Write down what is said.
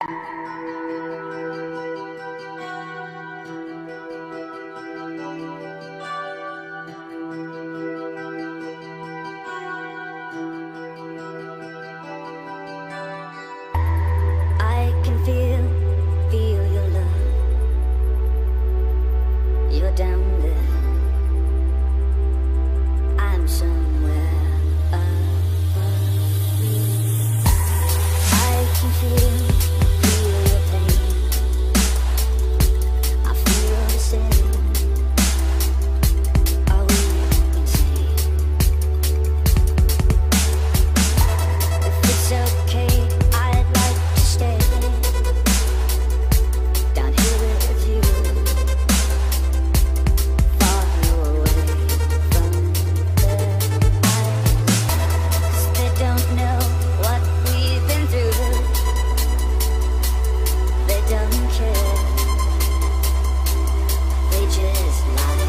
I can feel your love. You're down there. I'm somewhere above you. I can feel your pain. I feel the same. Are we insane? If it's okay, I'd like to stay down here with you, far away from their eyes, 'cause they don't know what we've been through. They don't care. They just lie.